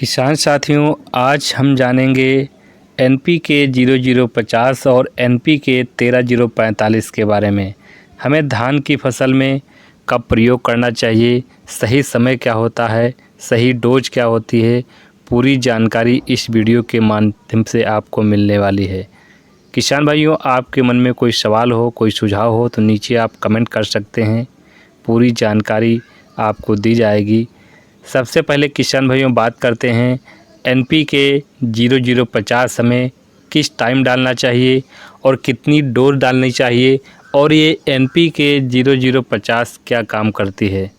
किसान साथियों, आज हम जानेंगे NPK 0050 और NPK 13045 के बारे में। हमें धान की फसल में कब प्रयोग करना चाहिए, सही समय क्या होता है, सही डोज क्या होती है, पूरी जानकारी इस वीडियो के माध्यम से आपको मिलने वाली है। किसान भाइयों, आपके मन में कोई सवाल हो, कोई सुझाव हो तो नीचे आप कमेंट कर सकते हैं। पूरी जानकारी आपको दी जाएगी। सबसे पहले किसान भाइयों बात करते हैं NPK 0050 हमें किस टाइम डालना चाहिए और कितनी डोज डालनी चाहिए और ये NPK 0050 क्या काम करती है।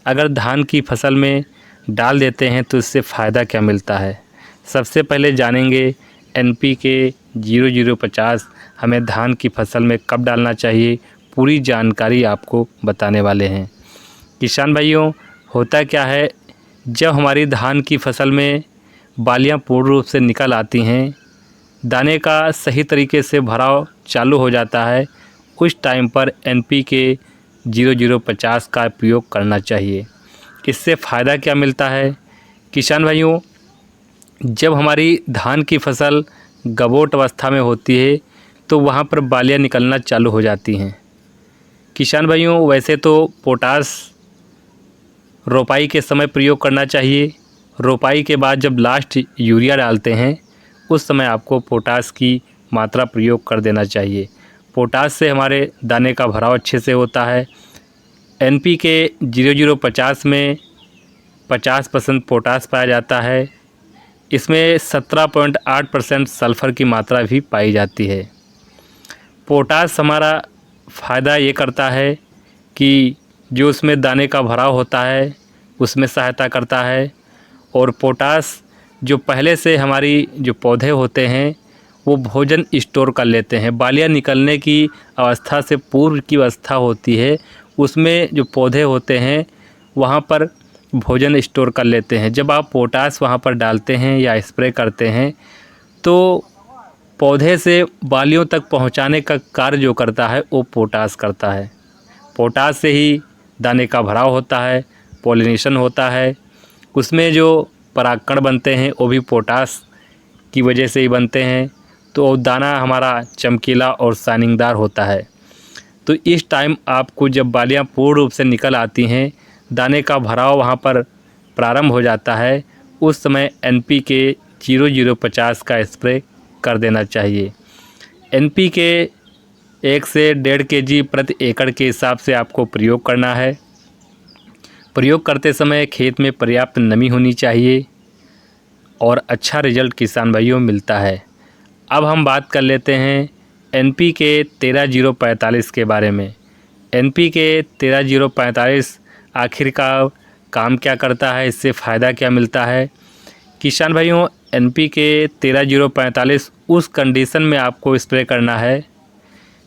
अगर धान की फसल में डाल देते हैं तो इससे फ़ायदा क्या मिलता है। सबसे पहले जानेंगे NPK 0050 हमें धान की फसल में कब डालना चाहिए। पूरी जानकारी आपको बताने वाले हैं। किसान भाइयों, होता क्या है, जब हमारी धान की फसल में बालियां पूर्ण रूप से निकल आती हैं, दाने का सही तरीके से भराव चालू हो जाता है, उस टाइम पर NPK 0050 का उपयोग करना चाहिए। इससे फ़ायदा क्या मिलता है। किसान भाइयों, जब हमारी धान की फसल गबोट अवस्था में होती है तो वहाँ पर बालियां निकलना चालू हो जाती हैं। किसान भाइयों, वैसे तो पोटास रोपाई के समय प्रयोग करना चाहिए। रोपाई के बाद जब लास्ट यूरिया डालते हैं उस समय आपको पोटास की मात्रा प्रयोग कर देना चाहिए। पोटास से हमारे दाने का भराव अच्छे से होता है। NPK 0050 में 50% पोटास पाया जाता है। इसमें 17.8% सल्फ़र की मात्रा भी पाई जाती है। पोटास हमारा फ़ायदा ये करता है कि जो उसमें दाने का भराव होता है उसमें सहायता करता है। और पोटास जो पहले से हमारी जो पौधे होते हैं वो भोजन स्टोर कर लेते हैं। बालियां निकलने की अवस्था से पूर्व की अवस्था होती है, उसमें जो पौधे होते हैं वहाँ पर भोजन स्टोर कर लेते हैं। जब आप पोटास वहाँ पर डालते हैं या स्प्रे करते हैं तो पौधे से बालियों तक पहुँचाने का कार्य जो करता है वो पोटास करता है। पोटास से ही दाने का भराव होता है, पॉलिनेशन होता है, उसमें जो परागकण बनते हैं वो भी पोटास की वजह से ही बनते हैं। तो दाना हमारा चमकीला और शाइनिंगदार होता है। तो इस टाइम आपको जब बालियां पूर्ण रूप से निकल आती हैं, दाने का भराव वहाँ पर प्रारंभ हो जाता है, उस समय NPK 0050 का स्प्रे कर देना चाहिए। NPK 1 से 1.5 kg प्रति एकड़ के हिसाब से आपको प्रयोग करना है। प्रयोग करते समय खेत में पर्याप्त नमी होनी चाहिए और अच्छा रिजल्ट किसान भाइयों मिलता है। अब हम बात कर लेते हैं NPK 13045 के बारे में। NPK 13045 आखिरकार काम क्या करता है, इससे फ़ायदा क्या मिलता है। किसान भाइयों, NPK 13045 उस कंडीशन में आपको स्प्रे करना है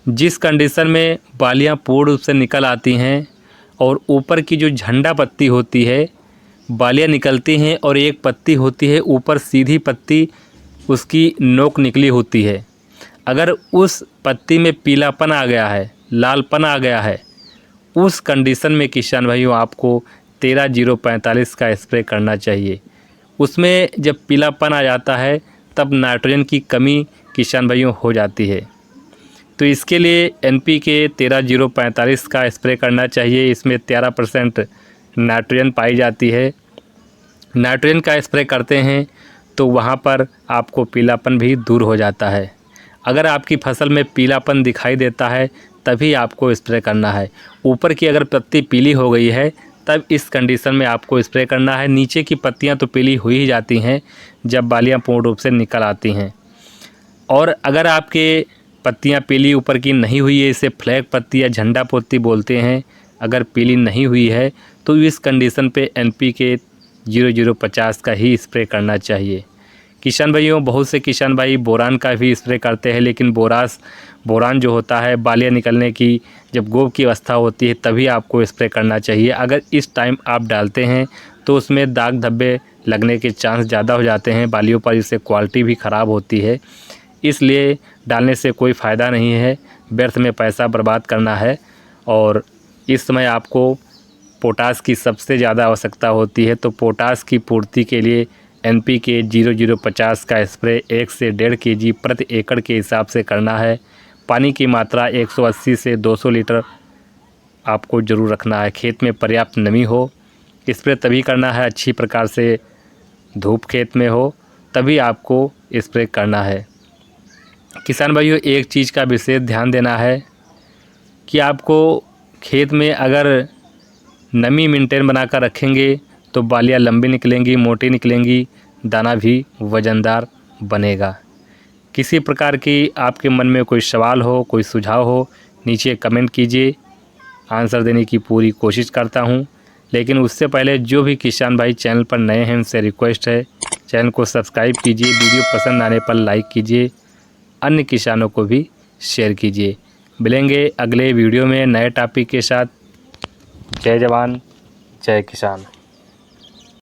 जिस कंडीशन में बालियां पूर्ण रूप से निकल आती हैं और ऊपर की जो झंडा पत्ती होती है, बालियां निकलती हैं और एक पत्ती होती है ऊपर सीधी पत्ती, उसकी नोक निकली होती है। अगर उस पत्ती में पीलापन आ गया है, लालपन आ गया है, उस कंडीशन में किसान भाइयों आपको 13045 का स्प्रे करना चाहिए। उसमें जब पीलापन आ जाता है तब नाइट्रोजन की कमी किसान भाइयों हो जाती है। तो इसके लिए NPK 13045 का स्प्रे करना चाहिए। इसमें 13% नाइट्रोजन पाई जाती है। नाइट्रोजन का स्प्रे करते हैं तो वहाँ पर आपको पीलापन भी दूर हो जाता है। अगर आपकी फसल में पीलापन दिखाई देता है तभी आपको स्प्रे करना है। ऊपर की अगर पत्ती पीली हो गई है तब इस कंडीशन में आपको स्प्रे करना है। नीचे की पत्तियाँ तो पीली हो ही जाती हैं जब बालियाँ पूर्ण रूप से निकल आती हैं। और अगर आपके पत्तियां पीली ऊपर की नहीं हुई है, इसे फ्लैग पत्ती या झंडा पत्ती बोलते हैं, अगर पीली नहीं हुई है तो इस कंडीशन पे NPK 0050 का ही स्प्रे करना चाहिए। किसान भाइयों, बहुत से किसान भाई बोरान का भी स्प्रे करते हैं, लेकिन बोरान जो होता है बालियां निकलने की जब गोब की अवस्था होती है तभी आपको स्प्रे करना चाहिए। अगर इस टाइम आप डालते हैं तो उसमें दाग धब्बे लगने के चांस ज़्यादा हो जाते हैं बालियों पर, इससे क्वालिटी भी ख़राब होती है। इसलिए डालने से कोई फ़ायदा नहीं है, व्यर्थ में पैसा बर्बाद करना है। और इस समय आपको पोटास की सबसे ज़्यादा आवश्यकता होती है, तो पोटास की पूर्ति के लिए NPK 0050 का स्प्रे 1 से 1.5 kg प्रति एकड़ के हिसाब से करना है। पानी की मात्रा 180 से 200 लीटर आपको ज़रूर रखना है। खेत में पर्याप्त नमी हो। स्प्रे तभी करना है अच्छी प्रकार से धूप खेत में हो, तभी आपको स्प्रे करना है। किसान भाइयों, एक चीज़ का विशेष ध्यान देना है कि आपको खेत में अगर नमी मेंटेन बनाकर रखेंगे तो बालियाँ लंबी निकलेंगी, मोटी निकलेंगी, दाना भी वज़नदार बनेगा। किसी प्रकार की आपके मन में कोई सवाल हो, कोई सुझाव हो, नीचे कमेंट कीजिए, आंसर देने की पूरी कोशिश करता हूं। लेकिन उससे पहले जो भी किसान भाई चैनल पर नए हैं उनसे रिक्वेस्ट है, चैनल को सब्सक्राइब कीजिए, वीडियो पसंद आने पर लाइक कीजिए, अन्य किसानों को भी शेयर कीजिए। मिलेंगे अगले वीडियो में नए टॉपिक के साथ। जय जवान, जय किसान।